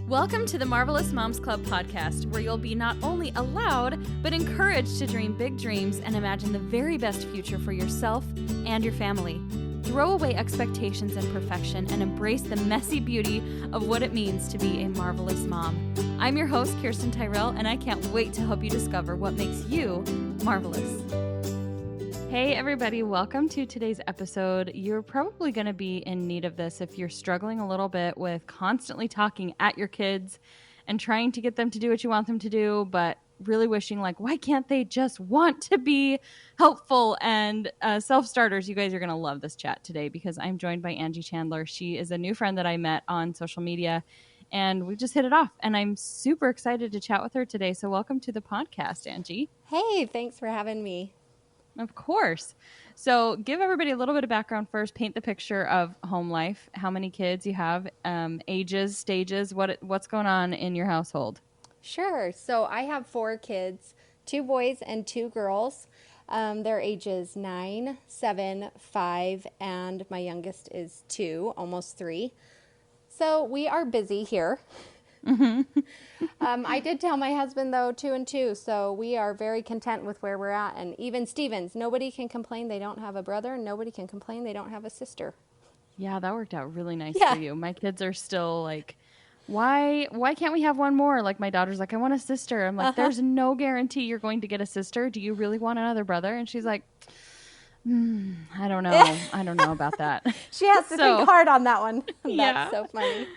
Welcome to the Marvelous Moms Club podcast, where you'll be not only allowed, but encouraged to dream big dreams and imagine the very best future for yourself and your family. Throw away expectations and perfection and embrace the messy beauty of what it means to be a marvelous mom. I'm your host, Kirsten Tyrell, and I can't wait to help you discover what makes you marvelous. Hey everybody, welcome to today's episode. You're probably going to be in need of this if you're struggling a little bit with constantly talking at your kids and trying to get them to do what you want them to do, but really wishing why can't they just want to be helpful and self-starters. You guys are going to love this chat today because I'm joined by Angie Chandler. She is a new friend that I met on social media and we just hit it off, and I'm super excited to chat with her today. So welcome to the podcast, Angie. Hey, thanks for having me. Of course. So give everybody a little bit of background first. Paint the picture of home life, how many kids you have, ages, stages, what's going on in your household. Sure. So I have 4 kids, 2 boys and 2 girls. Their ages 9, 7, 5, and my youngest is 2, almost 3. So we are busy here. Mm-hmm. I did tell my husband, though, 2 and 2, so we are very content with where we're at. And even Stevens, nobody can complain they don't have a brother, and nobody can complain they don't have a sister. Yeah, that worked out really nice for you. My kids are still like, why can't we have one more? Like, my daughter's like, I want a sister. I'm like, there's no guarantee you're going to get a sister. Do you really want another brother? And she's like, I don't know. I don't know about that. She has to think hard on that one. Yeah. That's so funny.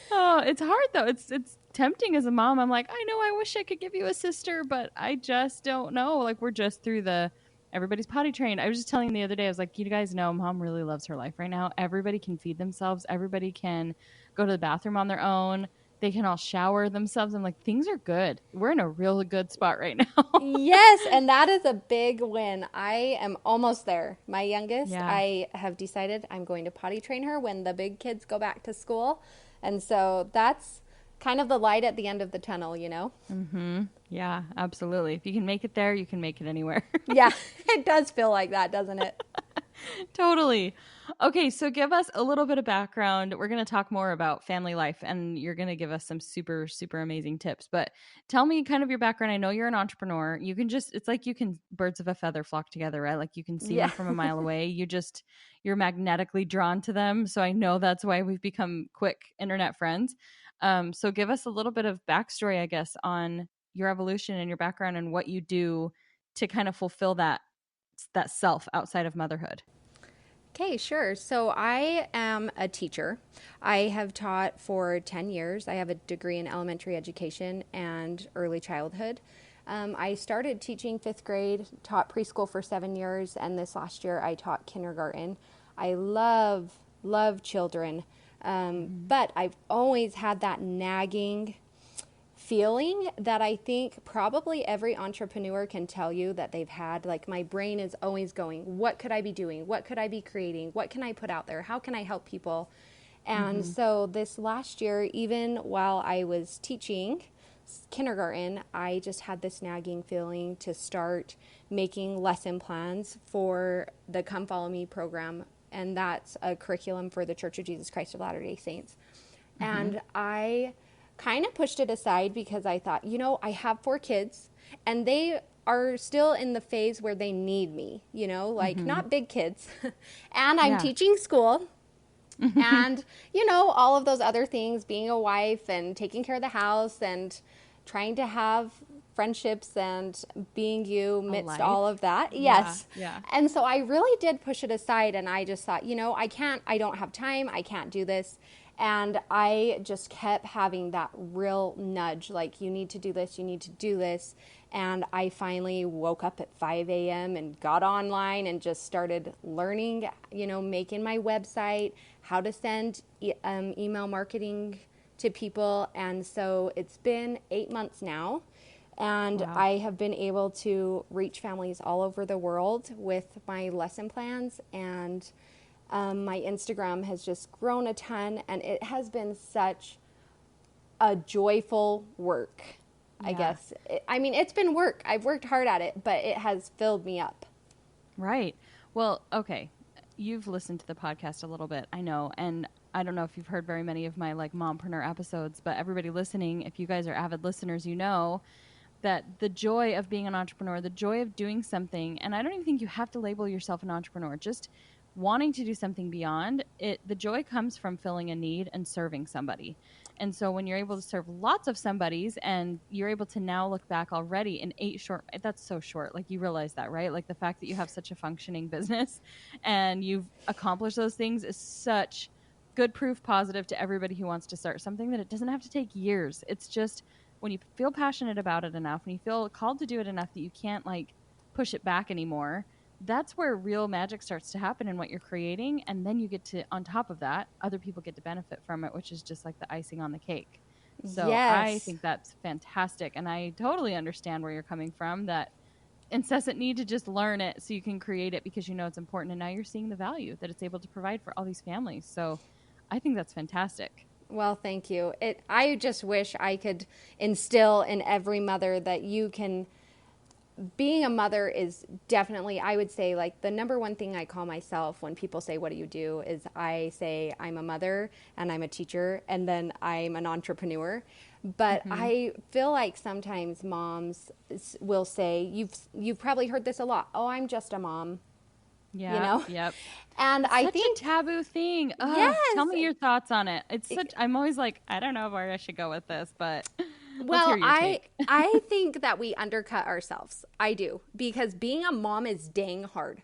Oh, it's hard though. It's tempting as a mom. I'm like, I know I wish I could give you a sister, but I just don't know. Like, we're just through everybody's potty trained. I was just telling the other day, I was like, you guys know mom really loves her life right now. Everybody can feed themselves. Everybody can go to the bathroom on their own. They can all shower themselves. I'm like, things are good. We're in a real good spot right now. Yes, and that is a big win. I am almost there. My youngest, I have decided I'm going to potty train her when the big kids go back to school. And so that's kind of the light at the end of the tunnel, you know? Mm-hmm. Yeah, absolutely. If you can make it there, you can make it anywhere. Yeah, it does feel like that, doesn't it? Totally. Okay, so give us a little bit of background. We're going to talk more about family life, and you're going to give us some super, super amazing tips. But tell me kind of your background. I know you're an entrepreneur. You can it's like you can birds of a feather flock together, right? Like you can see them from a mile away. You're magnetically drawn to them. So I know that's why we've become quick internet friends. So give us a little bit of backstory, I guess, on your evolution and your background and what you do to kind of fulfill that self outside of motherhood. Okay, sure. So I am a teacher. I have taught for 10 years. I have a degree in elementary education and early childhood. I started teaching 5th grade, taught preschool for 7 years, and this last year I taught kindergarten. I love children, but I've always had that nagging feeling that I think probably every entrepreneur can tell you that they've had. Like, my brain is always going, what could I be doing? What could I be creating? What can I put out there? How can I help people? And so this last year, even while I was teaching kindergarten, I just had this nagging feeling to start making lesson plans for the Come Follow Me program. And that's a curriculum for the Church of Jesus Christ of Latter-day Saints. And I kind of pushed it aside because I thought, I have 4 kids and they are still in the phase where they need me, not big kids. And I'm teaching school and, all of those other things, being a wife and taking care of the house and trying to have friendships and being you amidst all of that. Yes. Yeah. And so I really did push it aside, and I just thought, I don't have time. I can't do this. And I just kept having that real nudge, like, you need to do this, you need to do this. And I finally woke up at 5 a.m. and got online and just started learning, making my website, how to send email marketing to people. And so it's been 8 months now. And I have been able to reach families all over the world with my lesson plans, and my Instagram has just grown a ton, and it has been such a joyful work, I guess. It's been work. I've worked hard at it, but it has filled me up. Right. Well, okay. You've listened to the podcast a little bit, I know, and I don't know if you've heard very many of my like mompreneur episodes, but everybody listening, if you guys are avid listeners, you know that the joy of being an entrepreneur, the joy of doing something, and I don't even think you have to label yourself an entrepreneur, just wanting to do something beyond it, the joy comes from filling a need and serving somebody. And so when you're able to serve lots of somebodies and you're able to now look back already in 8 short, that's so short. Like you realize that, right? Like the fact that you have such a functioning business and you've accomplished those things is such good proof positive to everybody who wants to start something that it doesn't have to take years. It's just when you feel passionate about it enough, when you feel called to do it enough that you can't like push it back anymore, that's where real magic starts to happen in what you're creating. And then you get to, on top of that, other people get to benefit from it, which is just like the icing on the cake. So I Yes. think that's fantastic. And I totally understand where you're coming from, that incessant need to just learn it so you can create it because you know it's important. And now you're seeing the value that it's able to provide for all these families. So I think that's fantastic. Well, thank you. I just wish I could instill in every mother that you can. Being a mother is definitely, I would say, like the number one thing I call myself when people say, "What do you do?" is I say I'm a mother and I'm a teacher and then I'm an entrepreneur. But I feel like sometimes moms will say, you've probably heard this a lot. "Oh, I'm just a mom." Yeah. You know? Yep. And I Such think, a taboo thing. Ugh, yes. tell me your thoughts on it. It's such. I'm always like, I don't know where I should go with this, but let's hear Well, your take. I think that we undercut ourselves. I do, because being a mom is dang hard.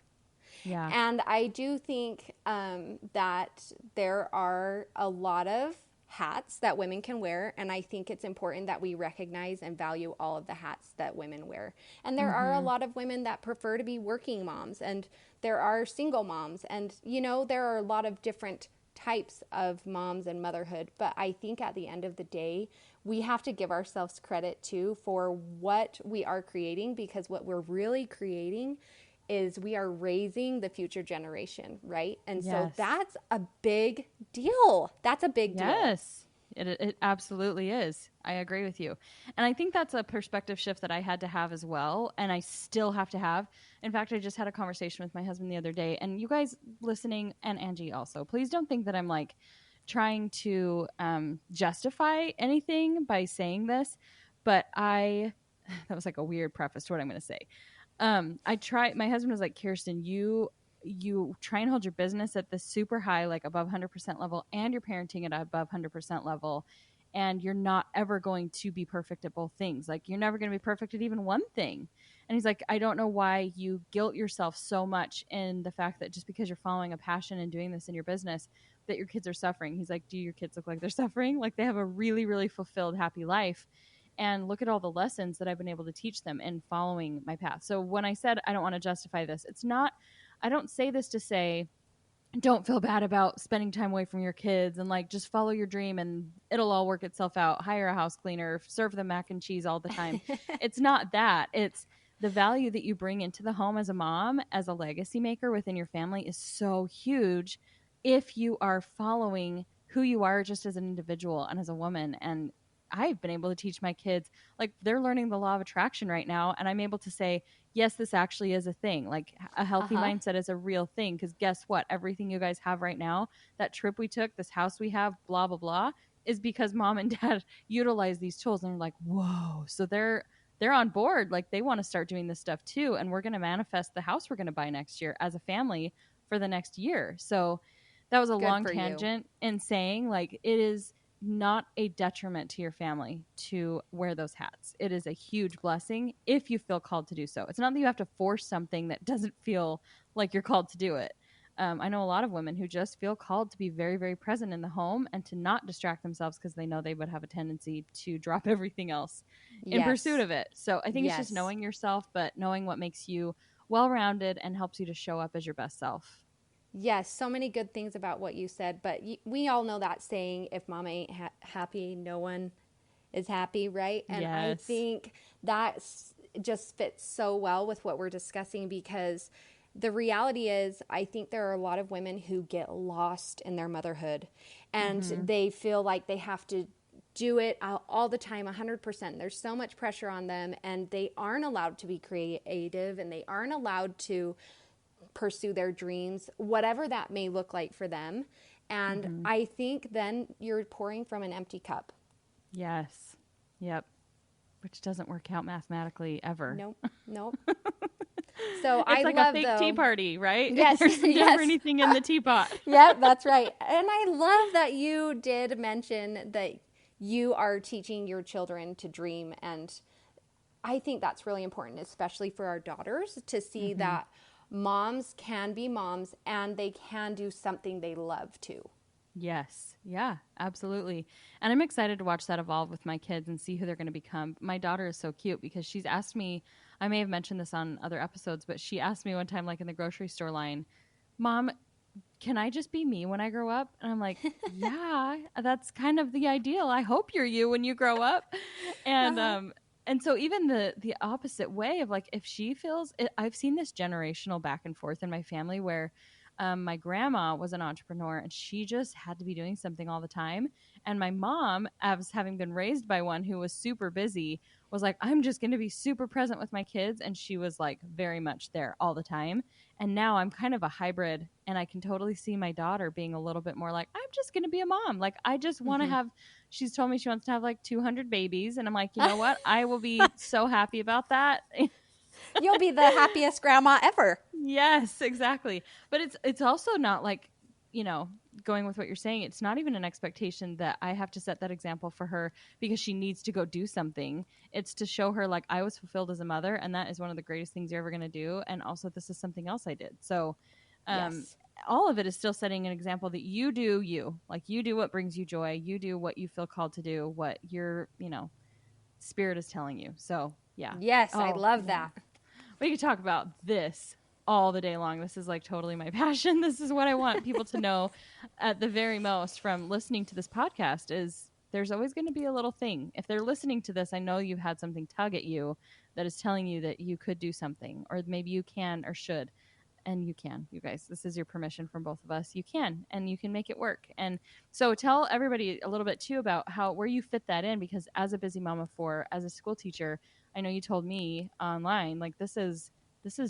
Yeah. And I do think that there are a lot of hats that women can wear. And I think it's important that we recognize and value all of the hats that women wear. And there are a lot of women that prefer to be working moms, and there are single moms. And, you know, there are a lot of different types of moms and motherhood. But I think at the end of the day, we have to give ourselves credit too for what we are creating, because what we're really creating is we are raising the future generation, right? And so Yes. that's a big deal. That's a big deal. Yes. It absolutely is. I agree with you. And I think that's a perspective shift that I had to have as well. And I still have to have. In fact, I just had a conversation with my husband the other day. And you guys listening, and Angie also, please don't think that I'm like trying to justify anything by saying this. But that was like a weird preface to what I'm going to say. My husband was like, Kirsten, you try and hold your business at the super high, like above 100% level, and you're parenting at above 100% level. And you're not ever going to be perfect at both things. Like you're never going to be perfect at even one thing. And he's like, I don't know why you guilt yourself so much in the fact that just because you're following a passion and doing this in your business, that your kids are suffering. He's like, do your kids look like they're suffering? Like they have a really, really fulfilled, happy life. And look at all the lessons that I've been able to teach them in following my path. So when I said I don't want to justify this, it's not, I don't say this to say, don't feel bad about spending time away from your kids and like just follow your dream and it'll all work itself out. Hire a house cleaner, serve them mac and cheese all the time. It's not that. It's the value that you bring into the home as a mom, as a legacy maker within your family is so huge if you are following who you are just as an individual and as a woman. And I've been able to teach my kids, like they're learning the law of attraction right now. And I'm able to say, yes, this actually is a thing. Like a healthy mindset is a real thing. Because guess what? Everything you guys have right now, that trip we took, this house we have, blah, blah, blah, is because mom and dad utilize these tools. And they're like, whoa. So they're on board. Like they want to start doing this stuff too. And we're going to manifest the house we're going to buy next year as a family for the next year. So that was a long tangent in saying like it is not a detriment to your family to wear those hats. It is a huge blessing if you feel called to do so. It's not that you have to force something that doesn't feel like you're called to do it. I know a lot of women who just feel called to be very, very present in the home and to not distract themselves because they know they would have a tendency to drop everything else in pursuit of it. So I think it's just knowing yourself, but knowing what makes you well-rounded and helps you to show up as your best self. Yes, so many good things about what you said, but we all know that saying, if mom ain't happy, no one is happy, right? And I think that just fits so well with what we're discussing, because the reality is I think there are a lot of women who get lost in their motherhood and they feel like they have to do it all the time, 100%. There's so much pressure on them and they aren't allowed to be creative and they aren't allowed to pursue their dreams, whatever that may look like for them. And I think then you're pouring from an empty cup. Yes. Yep. Which doesn't work out mathematically ever. Nope. So It's I like love a fake tea party, right? Yes. There's never anything in the teapot. Yep, that's right. And I love that you did mention that you are teaching your children to dream. And I think that's really important, especially for our daughters, to see that moms can be moms and they can do something they love too. Yes. Yeah, absolutely. And I'm excited to watch that evolve with my kids and see who they're going to become. My daughter is so cute because she's asked me, I may have mentioned this on other episodes, but she asked me one time, like in the grocery store line, Mom, can I just be me when I grow up? And I'm like, yeah, that's kind of the ideal. I hope you're you when you grow up. And so even the opposite way of like, if she feels it, I've seen this generational back and forth in my family where my grandma was an entrepreneur and she just had to be doing something all the time. And my mom, as having been raised by one who was super busy, was like, I'm just going to be super present with my kids. And she was like very much there all the time. And now I'm kind of a hybrid and I can totally see my daughter being a little bit more like, I'm just going to be a mom. Like, I just want to have, she's told me she wants to have like 200 babies. And I'm like, you know what? I will be so happy about that. You'll be the happiest grandma ever. Yes, exactly. But it's also not like, you know, going with what you're saying, it's not even an expectation that I have to set that example for her because she needs to go do something. It's to show her like I was fulfilled as a mother and that is one of the greatest things you're ever going to do. And also this is something else I did. So all of it is still setting an example that you do you. Like you do what brings you joy. You do what you feel called to do, what your, you know, spirit is telling you. So yeah. Yes, I love that. We could talk about this all the day long. This is like totally my passion. This is what I want people to know at the very most from listening to this podcast is there's always going to be a little thing. If they're listening to this, I know you've had something tug at you that is telling you that you could do something or maybe you can or should. And you can, you guys. This is your permission from both of us. You can, and you can make it work. And so tell everybody a little bit too about where you fit that in, because as a busy mom of four, as a school teacher, I know you told me online, like this is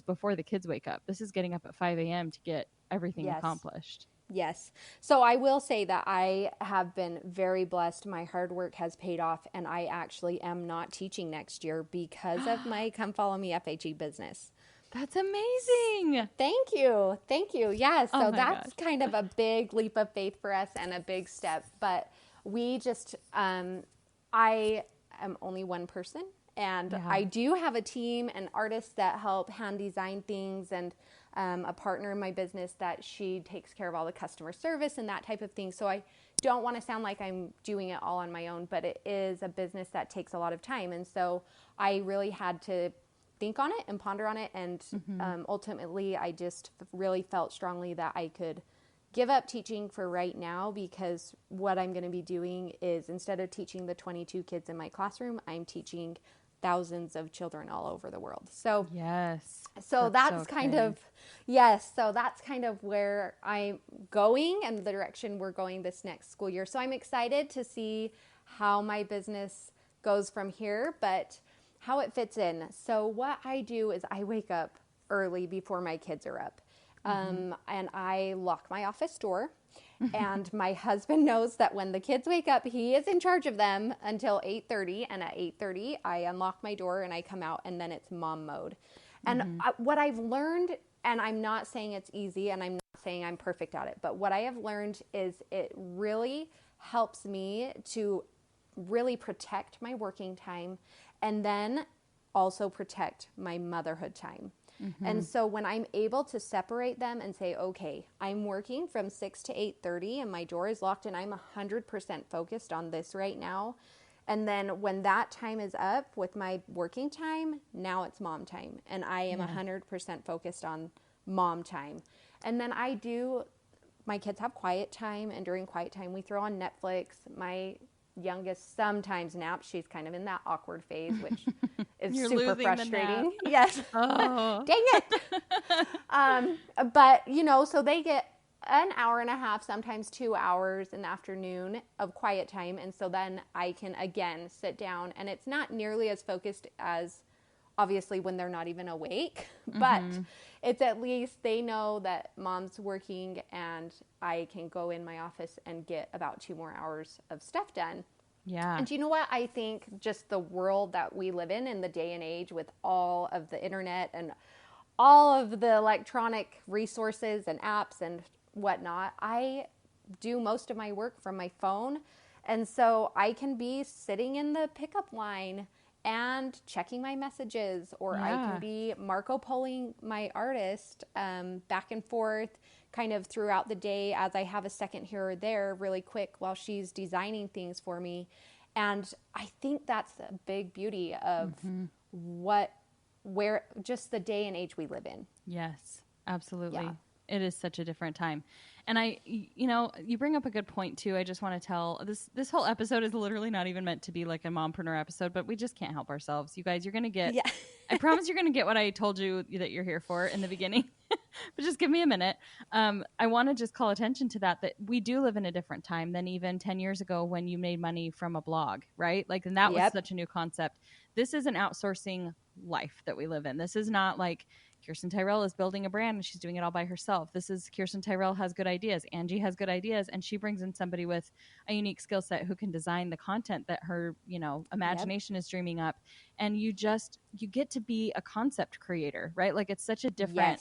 before the kids wake up. This is getting up at 5 a.m. to get everything accomplished. Yes. So I will say that I have been very blessed. My hard work has paid off, and I actually am not teaching next year because of my Come Follow Me FHE business. That's amazing. Thank you. Thank you. Yes. So that's gosh. kind of a big leap of faith for us and a big step. But we just, I am only one person. And I do have a team and artists that help hand design things and a partner in my business that she takes care of all the customer service and that type of thing. So I don't want to sound like I'm doing it all on my own, but it is a business that takes a lot of time. And so I really had to think on it and ponder on it. And ultimately, I just really felt strongly that I could give up teaching for right now, because what I'm going to be doing is, instead of teaching the 22 kids in my classroom, I'm teaching thousands of children all over the world. So that's kind of where I'm going and the direction we're going this next school year. So I'm excited to see how my business goes from here, but how it fits in. So what I do is I wake up early before my kids are up. And I lock my office door. And my husband knows that when the kids wake up, he is in charge of them until 8:30. And at 8:30, I unlock my door and I come out, and then it's mom mode. And what I've learned, and I'm not saying it's easy, and I'm not saying I'm perfect at it, but what I have learned is it really helps me to really protect my working time and then also protect my motherhood time. And so when I'm able to separate them and say, okay, I'm working from 6 to 8:30 and my door is locked and I'm 100% focused on this right now. And then when that time is up with my working time, now it's mom time. And I am 100% focused on mom time. And then my kids have quiet time, and during quiet time we throw on Netflix. My youngest sometimes naps. She's kind of in that awkward phase, which is super frustrating. Yes. Oh. Dang it. But, so they get an hour and a half, sometimes 2 hours in the afternoon of quiet time. And so then I can, again, sit down, and it's not nearly as focused as obviously when they're not even awake, but it's at least they know that mom's working and I can go in my office and get about 2 more hours of stuff done. Yeah. And you know what? I think just the world that we live in the day and age with all of the internet and all of the electronic resources and apps and whatnot, I do most of my work from my phone. And so I can be sitting in the pickup line and checking my messages, or I can be Marco Poloing my artist back and forth kind of throughout the day as I have a second here or there really quick while she's designing things for me. And I think that's a big beauty of where just the day and age we live in. Yes, absolutely. Yeah. It is such a different time. And you bring up a good point too. I just want to tell this whole episode is literally not even meant to be like a mompreneur episode, but we just can't help ourselves. You guys, you're going to get, I promise you're going to get what I told you that you're here for in the beginning, but just give me a minute. I want to just call attention to that we do live in a different time than even 10 years ago when you made money from a blog, right? Like, and that was such a new concept. This is an outsourcing life that we live in. This is not like Kirsten Tyrell is building a brand and she's doing it all by herself. This is Kirsten Tyrell has good ideas. Angie has good ideas, and she brings in somebody with a unique skill set who can design the content that her, imagination is dreaming up. And you get to be a concept creator, right? Like, it's such a different,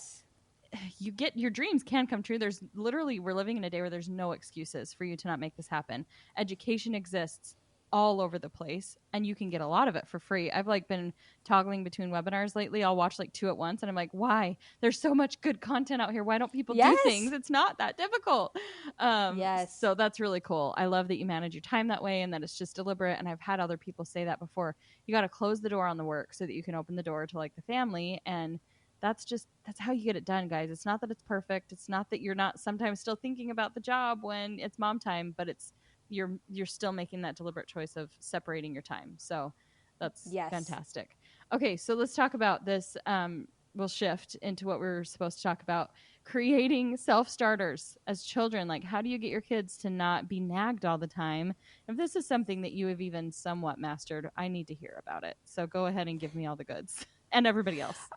you get, your dreams can come true. There's literally, we're living in a day where there's no excuses for you to not make this happen. Education exists all over the place, and you can get a lot of it for free. I've been toggling between webinars lately. I'll watch 2 at once, and I'm like, why? There's so much good content out here. Why don't people do things? It's not that difficult. So that's really cool. I love that you manage your time that way and that it's just deliberate. And I've had other people say that before. You got to close the door on the work so that you can open the door to the family. And that's how you get it done, guys. It's not that it's perfect. It's not that you're not sometimes still thinking about the job when it's mom time, but you're still making that deliberate choice of separating your time. So that's fantastic. Okay, so let's talk about this. We'll shift into what we're supposed to talk about. Creating self-starters as children. Like, how do you get your kids to not be nagged all the time? If this is something that you have even somewhat mastered, I need to hear about it. So go ahead and give me all the goods and everybody else.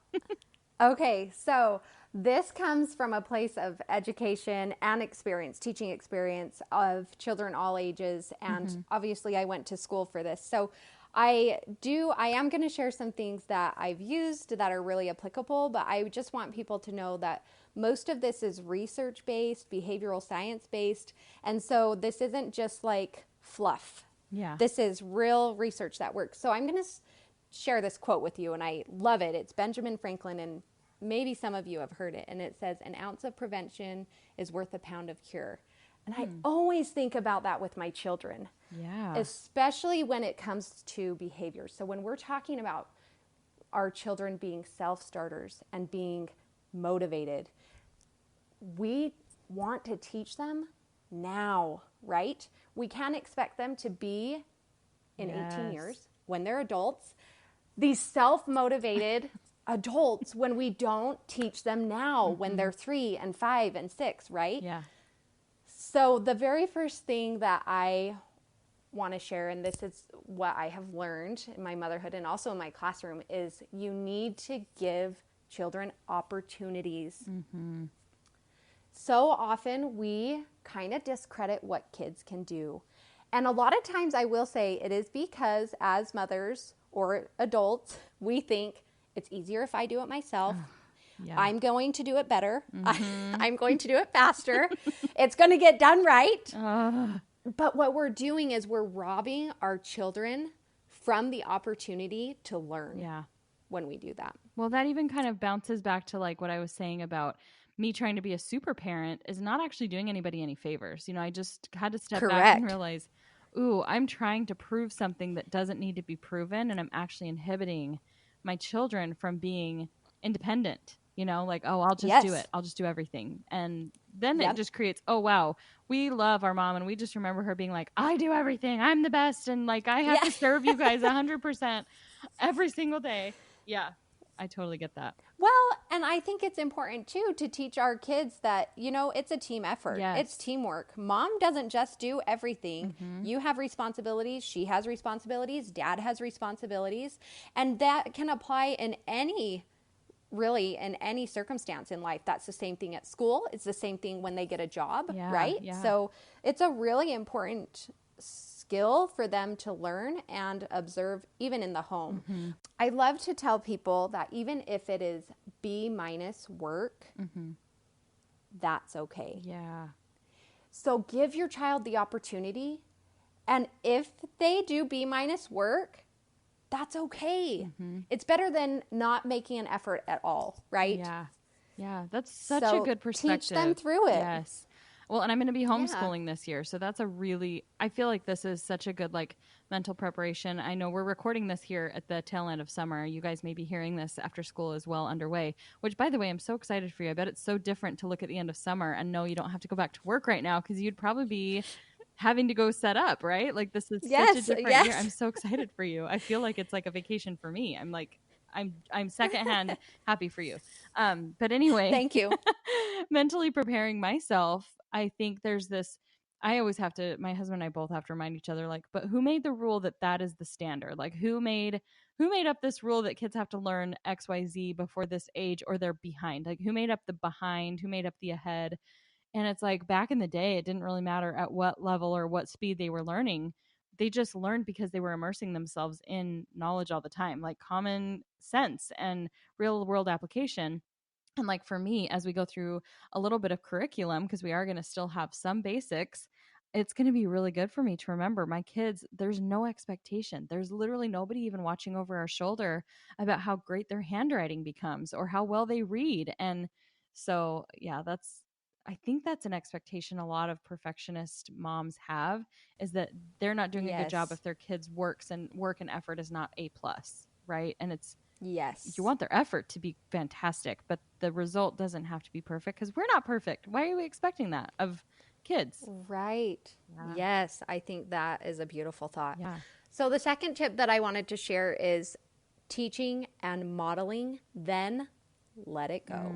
Okay, so this comes from a place of education and experience, teaching experience of children all ages. And obviously I went to school for this. So I am going to share some things that I've used that are really applicable, but I just want people to know that most of this is research-based, behavioral science-based. And so this isn't just like fluff. Yeah. This is real research that works. So I'm going to share this quote with you, and I love it. It's Benjamin Franklin, and maybe some of you have heard it, and it says, "An ounce of prevention is worth a pound of cure." And I always think about that with my children, especially when it comes to behavior. So when we're talking about our children being self-starters and being motivated, we want to teach them now, right? We can't expect them to be in 18 years when they're adults, these self-motivated adults, when we don't teach them now when they're 3 and 5 and 6, right? Yeah. So the very first thing that I want to share, and this is what I have learned in my motherhood and also in my classroom, is you need to give children opportunities. So often we kind of discredit what kids can do. And a lot of times I will say it is because as mothers or adults, we think it's easier if I do it myself. I'm going to do it better. I'm going to do it faster. It's going to get done right. But what we're doing is we're robbing our children from the opportunity to learn when we do that. Well, that even kind of bounces back to what I was saying about me trying to be a super parent is not actually doing anybody any favors. I just had to step back and realize, I'm trying to prove something that doesn't need to be proven, and I'm actually inhibiting my children from being independent. I'll just do it. I'll just do everything. And then it just creates, wow, we love our mom, and we just remember her being like, I do everything. I'm the best. And I have to serve you guys 100% every single day. Yeah. I totally get that. Well, and I think it's important too to teach our kids that, it's a team effort. Yes. It's teamwork. Mom doesn't just do everything. Mm-hmm. You have responsibilities. She has responsibilities. Dad has responsibilities. And that can apply in any circumstance in life. That's the same thing at school. It's the same thing when they get a job, right? Yeah. So it's a really important skill for them to learn and observe even in the home. Mm-hmm. I love to tell people that even if it is B- work, that's okay. Yeah. So give your child the opportunity, and if they do B- work, that's okay. It's better than not making an effort at all, right? Yeah. Yeah. That's such a good perspective. Teach them through it. Yes. Well, and I'm going to be homeschooling this year. So that's I feel like this is such a good mental preparation. I know we're recording this here at the tail end of summer. You guys may be hearing this after school is well underway, which by the way, I'm so excited for you. I bet it's so different to look at the end of summer and know you don't have to go back to work right now because you'd probably be having to go set up, right? Like this is such a different year. I'm so excited for you. I feel like it's like a vacation for me. I'm secondhand happy for you. But anyway, thank you. Mentally preparing myself, I think there's this, my husband and I both have to remind each other, but who made the rule that is the standard? Like who made up this rule that kids have to learn XYZ before this age or they're behind? Like who made up the behind, who made up the ahead? And it's like back in the day, it didn't really matter at what level or what speed they were learning. They just learned because they were immersing themselves in knowledge all the time, like common sense and real world application. And for me, as we go through a little bit of curriculum, because we are going to still have some basics, it's going to be really good for me to remember my kids, there's no expectation. There's literally nobody even watching over our shoulder about how great their handwriting becomes or how well they read. And so, yeah, I think that's an expectation a lot of perfectionist moms have, is that they're not doing a good job if their kids' work and effort is not A+, right? And you want their effort to be fantastic, but the result doesn't have to be perfect because we're not perfect. Why are we expecting that of kids? Right. Yeah. Yes, I think that is a beautiful thought. Yeah. So the second tip that I wanted to share is teaching and modeling, then let it go.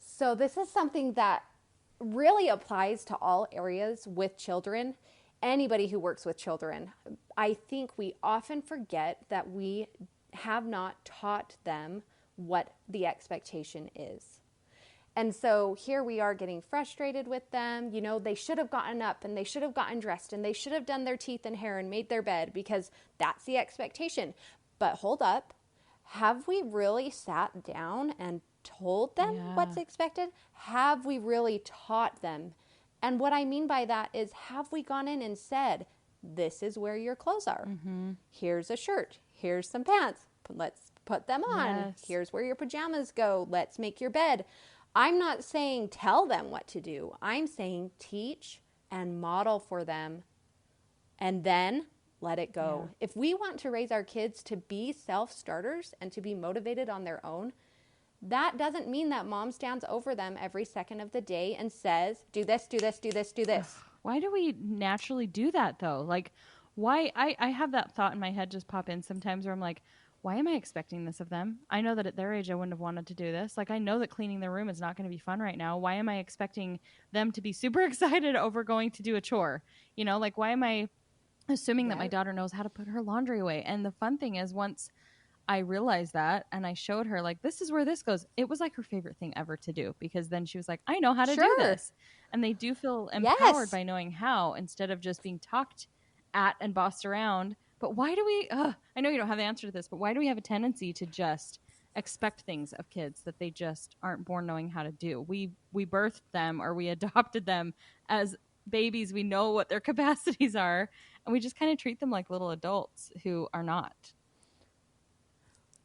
So this is something that really applies to all areas with children, anybody who works with children. I think we often forget that we have not taught them what the expectation is. And so here we are getting frustrated with them. They should have gotten up and they should have gotten dressed and they should have done their teeth and hair and made their bed because that's the expectation. But hold up. Have we really sat down and told them what's expected? Have we really taught them? And what I mean by that is, have we gone in and said, this is where your clothes are. Here's a shirt. Here's some pants. Let's put them on. Yes. Here's where your pajamas go. Let's make your bed. I'm not saying tell them what to do. I'm saying teach and model for them and then let it go. Yeah. If we want to raise our kids to be self-starters and to be motivated on their own, that doesn't mean that mom stands over them every second of the day and says, do this, do this, do this, do this. Why do we naturally do that though? Why? I have that thought in my head just pop in sometimes where I'm like, why am I expecting this of them? I know that at their age I wouldn't have wanted to do this. I know that cleaning their room is not going to be fun right now. Why am I expecting them to be super excited over going to do a chore? Why am I assuming that my daughter knows how to put her laundry away? And the fun thing is, once I realized that and I showed her, this is where this goes, it was her favorite thing ever to do, because then she was like, I know how to do this. And they do feel empowered by knowing how, instead of just being talked at and bossed around. But why do we, I know you don't have the answer to this, but why do we have a tendency to just expect things of kids that they just aren't born knowing how to do? We birthed them, or we adopted them as babies. We know what their capacities are, and we just kind of treat them like little adults who are not.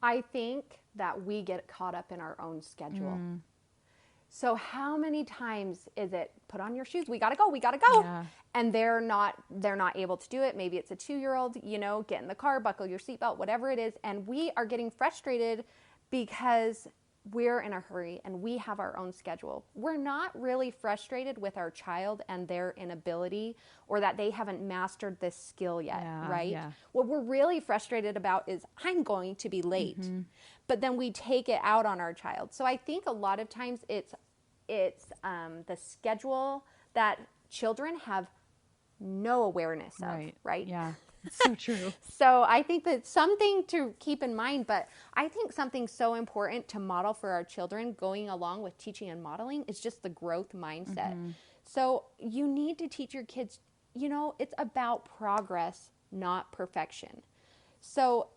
I think that we get caught up in our own schedule. So how many times is it, put on your shoes, we gotta go. Yeah. And they're not able to do it. Maybe it's a 2-year-old, get in the car, buckle your seatbelt, whatever it is. And we are getting frustrated because we're in a hurry and we have our own schedule, we're not really frustrated with our child and their inability or that they haven't mastered this skill yet, right? Yeah. What we're really frustrated about is I'm going to be late. But then we take it out on our child. So I think a lot of times it's the schedule that children have no awareness of, right? Yeah, it's so true. So I think that's something to keep in mind, but I think something so important to model for our children going along with teaching and modeling is just the growth mindset. So you need to teach your kids, it's about progress, not perfection. So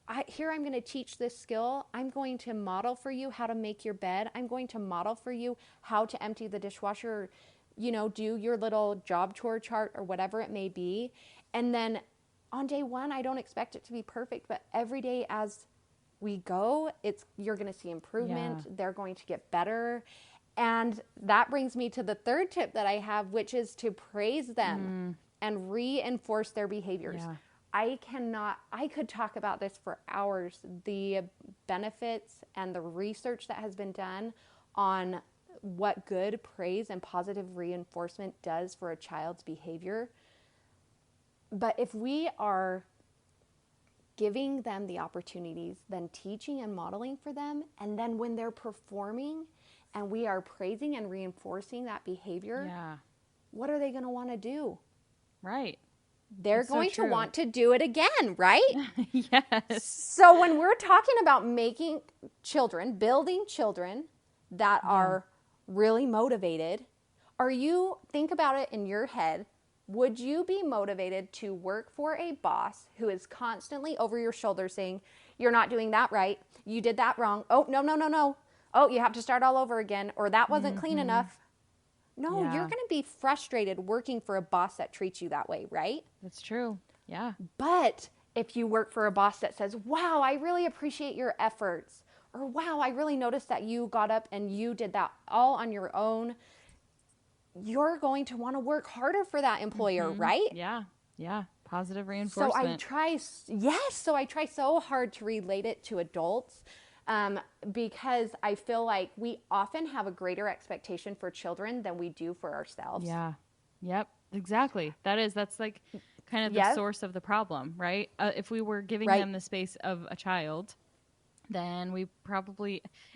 I'm going to teach this skill. I'm going to model for you how to make your bed. I'm going to model for you how to empty the dishwasher, do your little job chore chart or whatever it may be. And then on day one, I don't expect it to be perfect, but every day as we go, you're going to see improvement. Yeah. They're going to get better. And that brings me to the third tip that I have, which is to praise them and reinforce their behaviors. Yeah. I could talk about this for hours, the benefits and the research that has been done on what good praise and positive reinforcement does for a child's behavior. But if we are giving them the opportunities, then teaching and modeling for them, and then when they're performing and we are praising and reinforcing that behavior, what are they going to want to do? Right. They're going to want to do it again, right? Yes. So when we're talking about making children, building children that are really motivated, think about it in your head. Would you be motivated to work for a boss who is constantly over your shoulder saying, you're not doing that right, you did that wrong, oh, no, oh, you have to start all over again, or that wasn't clean enough? No, you're going to be frustrated working for a boss that treats you that way, right? That's true. Yeah. But if you work for a boss that says, wow, I really appreciate your efforts, or wow, I really noticed that you got up and you did that all on your own, you're going to want to work harder for that employer, right? Yeah. Yeah. Positive reinforcement. So I try so hard to relate it to adults. Because I feel like we often have a greater expectation for children than we do for ourselves. Yeah. Yep. Exactly. That's like kind of the source of the problem, right? If we were giving them the space of a child, then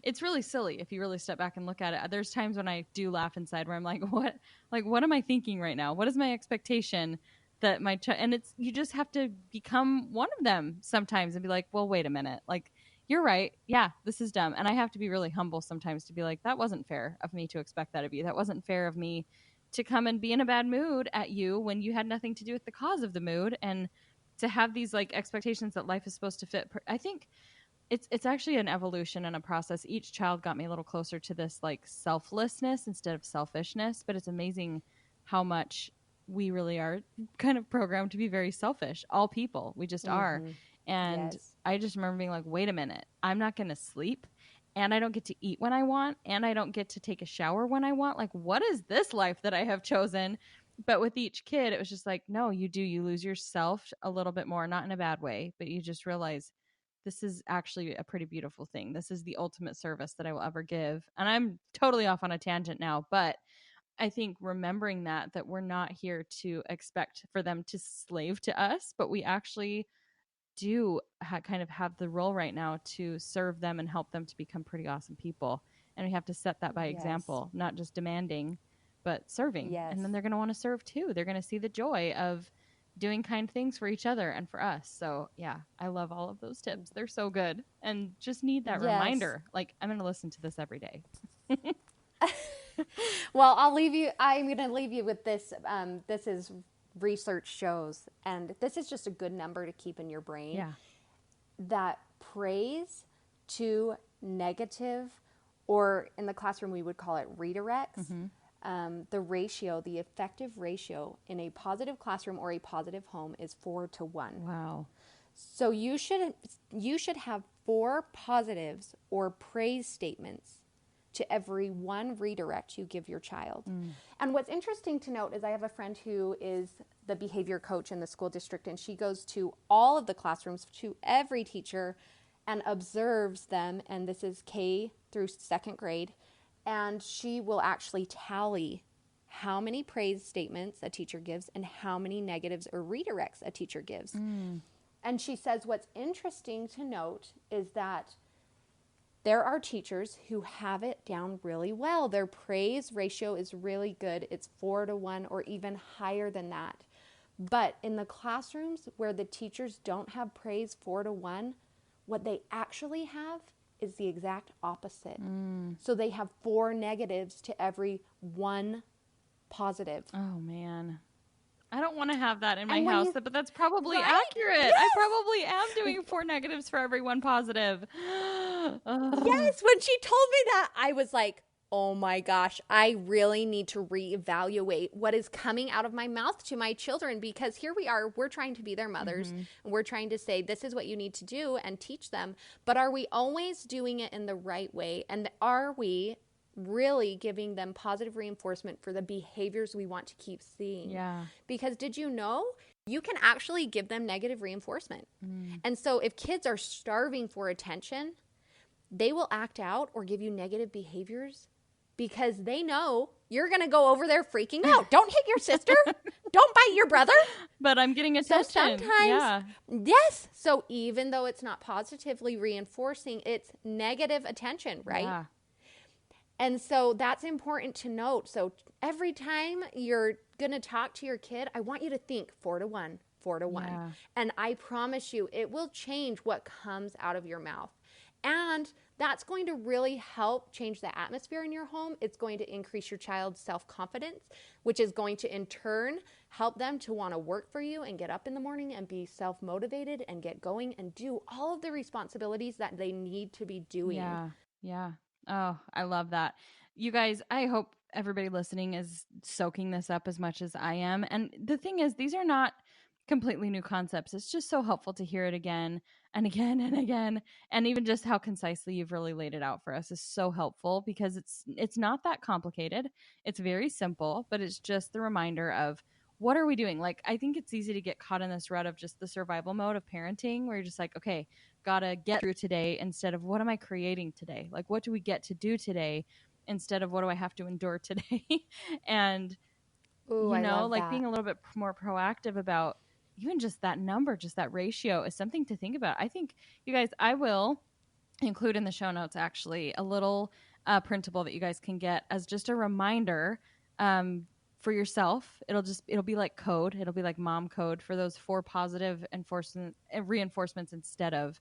it's really silly if you really step back and look at it. There's times when I do laugh inside where I'm like, what am I thinking right now? What is my expectation that and you just have to become one of them sometimes and be like, well, wait a minute. Like, you're right. Yeah, this is dumb. And I have to be really humble sometimes to be like, that wasn't fair of me to expect that of you. That wasn't fair of me to come and be in a bad mood at you when you had nothing to do with the cause of the mood, and to have these like expectations that life is supposed to fit. I think it's actually an evolution and a process. Each child got me a little closer to this like selflessness instead of selfishness, but it's amazing how much we really are kind of programmed to be very selfish. All people, we just are. And I just remember being like, wait a minute, I'm not going to sleep, and I don't get to eat when I want, and I don't get to take a shower when I want. Like, what is this life that I have chosen? But with each kid, it was just like, no, you lose yourself a little bit more, not in a bad way, but you just realize this is actually a pretty beautiful thing. This is the ultimate service that I will ever give. And I'm totally off on a tangent now, but I think remembering that we're not here to expect for them to slave to us, but we actually do kind of have the role right now to serve them and help them to become pretty awesome people. And we have to set that by example, not just demanding, but serving. And then they're going to want to serve too. They're going to see the joy of doing kind things for each other and for us. So yeah, I love all of those tips. They're so good, and just need that reminder. Like, I'm going to listen to this every day. Well, I'm going to leave you with this. This is research shows, and this is just a good number to keep in your brain, that praise to negative, or in the classroom we would call it redirects, the effective ratio in a positive classroom or a positive home is 4-1. Wow. So you should have 4 positives or praise statements to every 1 redirect you give your child. And what's interesting to note is I have a friend who is the behavior coach in the school district, and she goes to all of the classrooms, to every teacher, and observes them. And this is K through second grade, and she will actually tally how many praise statements a teacher gives and how many negatives or redirects a teacher gives. And she says what's interesting to note is that there are teachers who have it down really well. Their praise ratio is really good. It's 4-to-1 or even higher than that. But in the classrooms where the teachers don't have praise 4-to-1, what they actually have is the exact opposite. So they have 4 negatives to every 1 positive. Oh, man. I don't want to have that in my And when house, you- but that's probably Right? accurate. Yes. I probably am doing 4 negatives for every 1 positive. Yes, when she told me that, I was like, oh my gosh, I really need to reevaluate what is coming out of my mouth to my children, because here we are, we're trying to be their mothers, and we're trying to say, this is what you need to do and teach them. But are we always doing it in the right way? And are we really giving them positive reinforcement for the behaviors we want to keep seeing? Yeah. Because did you know you can actually give them negative reinforcement? And so if kids are starving for attention, they will act out or give you negative behaviors because they know you're going to go over there freaking out. Don't hit your sister. Don't bite your brother. But I'm getting So attention. sometimes, yes. So even though it's not positively reinforcing, it's negative attention, right? Yeah. And so that's important to note. So every time you're going to talk to your kid, I want you to think 4-to-1, 4-to-1. Yeah. And I promise you, it will change what comes out of your mouth. And that's going to really help change the atmosphere in your home. It's going to increase your child's self-confidence, which is going to in turn help them to want to work for you and get up in the morning and be self-motivated and get going and do all of the responsibilities that they need to be doing. Yeah. Yeah. Oh, I love that. You guys, I hope everybody listening is soaking this up as much as I am. And the thing is, these are not completely new concepts. It's just so helpful to hear it again and again and again. And even just how concisely you've really laid it out for us is so helpful, because it's not that complicated. It's very simple, but it's just the reminder of what are we doing? Like, I think it's easy to get caught in this rut of just the survival mode of parenting, where you're just like, okay, gotta get through today, instead of what am I creating today? Like, what do we get to do today, instead of what do I have to endure today? And Ooh, I love like that. being a little bit more proactive about even just that number, just that ratio is something to think about. I think, you guys, I will include in the show notes actually a little printable that you guys can get as just a reminder for yourself. It'll be like code. It'll be like mom code for those 4 positive reinforcements instead of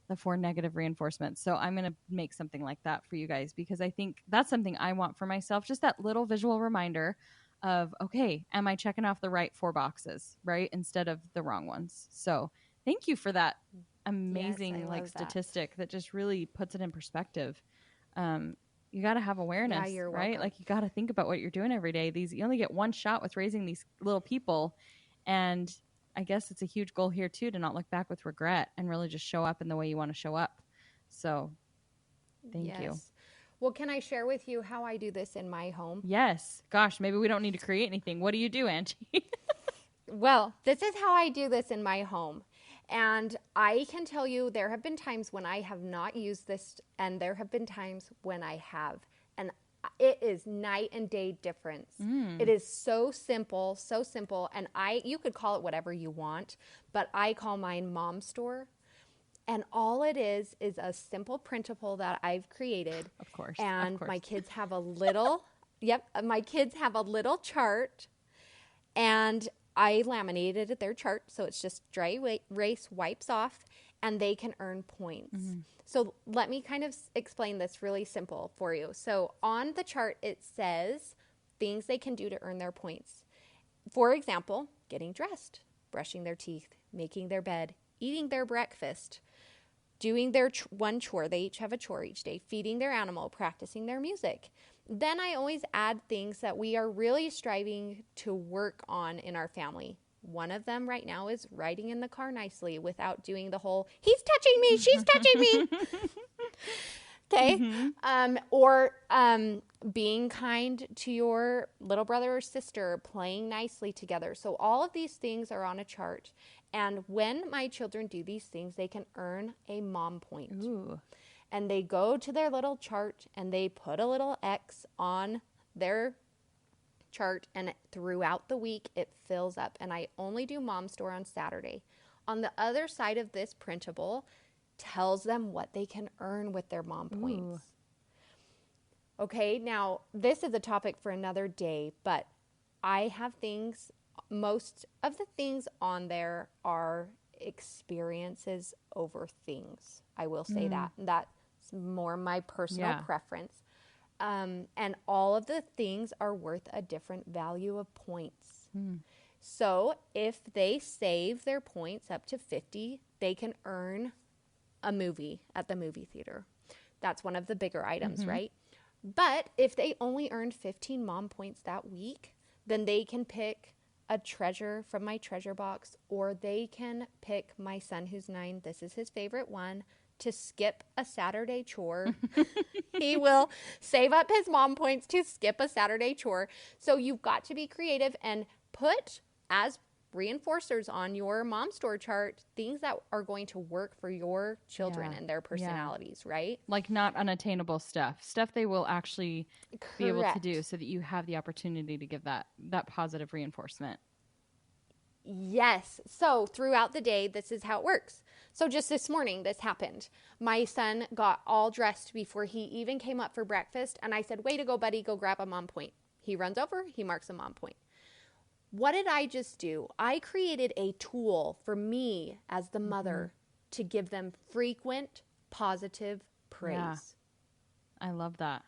the 4 negative reinforcements. So I'm going to make something like that for you guys, because I think that's something I want for myself. Just that little visual reminder of, okay, am I checking off the right 4 boxes, right? Instead of the wrong ones. So thank you for that amazing Yes, I love that. statistic that just really puts it in perspective. You got to have awareness, you're right? welcome. Like, you got to think about what you're doing every day. You only get one shot with raising these little people. And I guess it's a huge goal here too, to not look back with regret and really just show up in the way you want to show up. So thank you. Well, can I share with you how I do this in my home? Yes. Gosh, maybe we don't need to create anything. What do you do, Angie? Well, this is how I do this in my home. And I can tell you there have been times when I have not used this, and there have been times when I have. And it is night and day difference. It is so simple, and you could call it whatever you want, but I call mine Mom Store. And all it is a simple printable that I've created. Of course. And my kids have a little, my kids have a little chart, and I laminated their chart, so it's just dry erase, wipes off, and they can earn points. So let me kind of explain this really simple for you. So on the chart, it says things they can do to earn their points. For example, getting dressed, brushing their teeth, making their bed, eating their breakfast, doing their one chore. They each have a chore each day, feeding their animal, practicing their music. Then I always add things that we are really striving to work on in our family. One of them right now is riding in the car nicely without doing the whole, he's touching me, she's touching me. Okay. Or being kind to your little brother or sister, playing nicely together. So all of these things are on a chart. And when my children do these things, they can earn a mom point. Ooh. and they go to their little chart and they put a little X on their chart, and throughout the week it fills up. And I only do Mom Store on Saturday. On the other side of this printable tells them what they can earn with their mom points. Okay, now this is a topic for another day, but I have things, most of the things on there are experiences over things. I will say that. That's more my personal preference. And all of the things are worth a different value of points. So if they save their points up to 50, they can earn a movie at the movie theater. That's one of the bigger items, right? But if they only earned 15 mom points that week, then they can pick a treasure from my treasure box, or they can pick my son who's 9. This is his favorite one, to skip a Saturday chore. He will save up his mom points to skip a Saturday chore. So you've got to be creative and put as reinforcers on your mom store chart things that are going to work for your children and their personalities, right? Like not unattainable stuff they will actually be able to do, so that you have the opportunity to give that positive reinforcement. Yes. So throughout the day, this is how it works. So just this morning, this happened. My son got all dressed before he even came up for breakfast. And I said, way to go, buddy, go grab a mom point. He runs over, he marks a mom point. What did I just do? I created a tool for me as the mother to give them frequent positive praise. Yeah. I love that.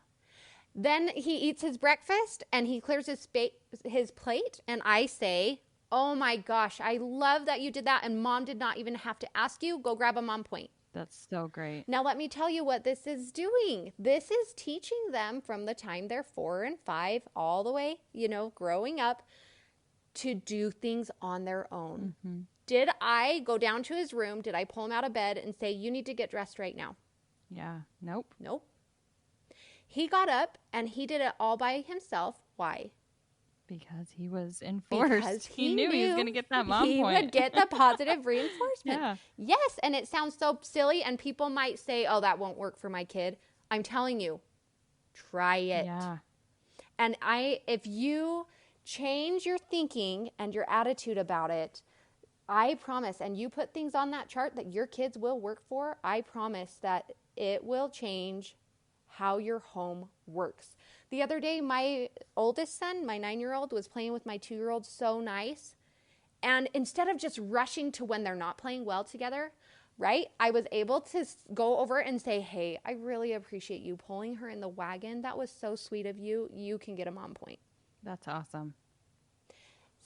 Then he eats his breakfast and he clears his plate. And I say, oh my gosh, I love that you did that. And mom did not even have to ask you. Go grab a mom point. That's so great. Now, let me tell you what this is doing. This is teaching them from the time they're 4 and 5 all the way, growing up, to do things on their own. Did I go down to his room? Did I pull him out of bed and say, you need to get dressed right now? Yeah. Nope. He got up and he did it all by himself. Why? Because he was enforced. Because he knew he was going to get that mom point. He would get the positive reinforcement. Yes, and it sounds so silly, and people might say, oh, that won't work for my kid. I'm telling you, try it. Yeah. And if you change your thinking and your attitude about it, I promise, and you put things on that chart that your kids will work for, I promise that it will change how your home works. The other day, my oldest son, my 9-year-old, was playing with my 2-year-old so nice. And instead of just rushing to when they're not playing well together, right, I was able to go over and say, hey, I really appreciate you pulling her in the wagon. That was so sweet of you. You can get a mom point. That's awesome.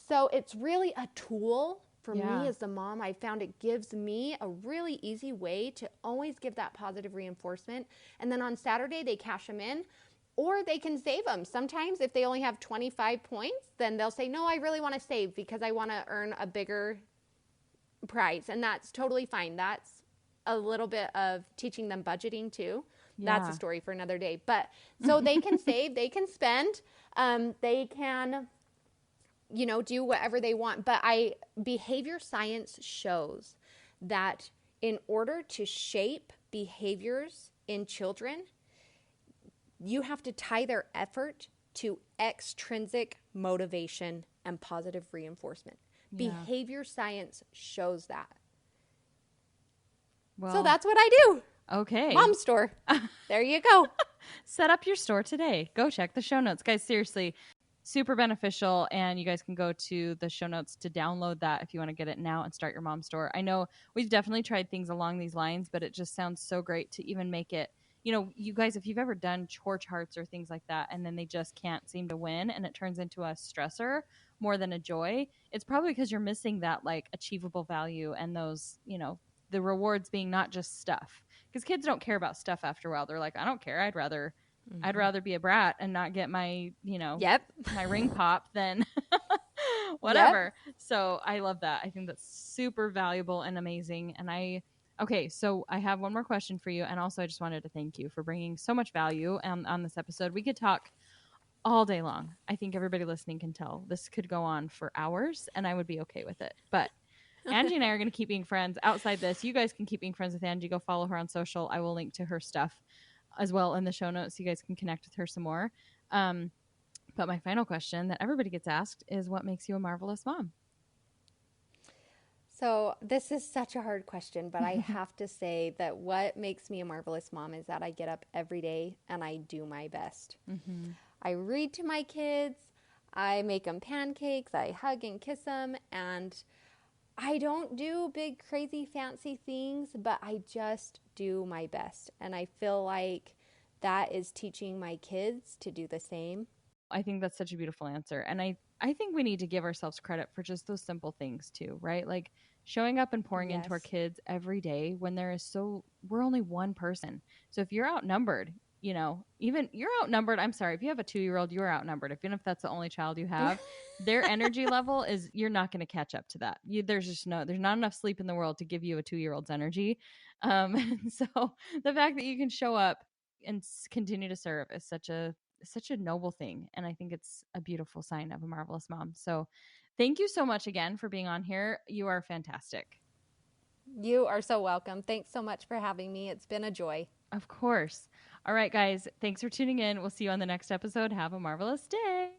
So it's really a tool for me as the mom. I found it gives me a really easy way to always give that positive reinforcement. And then on Saturday, they cash them in, or they can save them. Sometimes if they only have 25 points, then they'll say, no, I really want to save because I want to earn a bigger prize. And that's totally fine. That's a little bit of teaching them budgeting too. That's a story for another day. But so they can save, they can spend, they can, do whatever they want. But behavior science shows that in order to shape behaviors in children, you have to tie their effort to extrinsic motivation and positive reinforcement. Yeah. Behavior science shows that. Well, so that's what I do. Okay. Mom store. There you go. Set up your store today. Go check the show notes. Guys, seriously, super beneficial. And you guys can go to the show notes to download that if you want to get it now and start your mom store. I know we've definitely tried things along these lines, but it just sounds so great to even make it. You guys, if you've ever done chore charts or things like that, and then they just can't seem to win and it turns into a stressor more than a joy, it's probably because you're missing that like achievable value and those, the rewards being not just stuff. Because kids don't care about stuff after a while. They're like, I don't care. I'd rather be a brat and not get my, my ring pop than whatever. Yep. So I love that. I think that's super valuable and amazing. And okay, so I have one more question for you. And also I just wanted to thank you for bringing so much value on this episode. We could talk all day long. I think everybody listening can tell this could go on for hours and I would be okay with it. But Angie and I are going to keep being friends outside this. You guys can keep being friends with Angie. Go follow her on social. I will link to her stuff as well in the show notes so you guys can connect with her some more. But my final question that everybody gets asked is, what makes you a marvelous mom? So this is such a hard question, but I have to say that what makes me a marvelous mom is that I get up every day and I do my best. Mm-hmm. I read to my kids, I make them pancakes, I hug and kiss them, and I don't do big, crazy, fancy things, but I just do my best. And I feel like that is teaching my kids to do the same. I think that's such a beautiful answer. And I think we need to give ourselves credit for just those simple things too, right? Like showing up and pouring into our kids every day when we're only one person. So if you're outnumbered, even you're outnumbered. I'm sorry. If you have a 2-year-old, you're outnumbered. Even if that's the only child you have, their energy level you're not going to catch up to that. There's not enough sleep in the world to give you a 2-year-old's energy. And so the fact that you can show up and continue to serve is such a noble thing. And I think it's a beautiful sign of a marvelous mom. So thank you so much again for being on here. You are fantastic. You are so welcome. Thanks so much for having me. It's been a joy. Of course. All right, guys. Thanks for tuning in. We'll see you on the next episode. Have a marvelous day.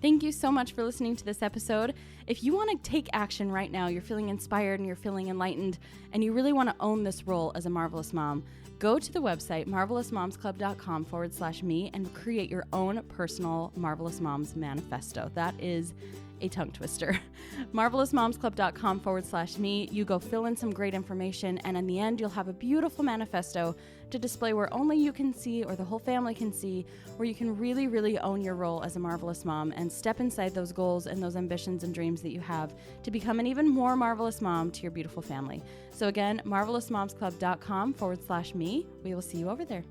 Thank you so much for listening to this episode. If you want to take action right now, you're feeling inspired and you're feeling enlightened, and you really want to own this role as a marvelous mom, go to the website, marvelousmomsclub.com/me, and create your own personal Marvelous Moms manifesto. That is a tongue twister. marvelousmomsclub.com/me. You go fill in some great information, and in the end, you'll have a beautiful manifesto to display where only you can see or the whole family can see, where you can really, really own your role as a marvelous mom and step inside those goals and those ambitions and dreams that you have to become an even more marvelous mom to your beautiful family. So again, marvelousmomsclub.com/me. We will see you over there.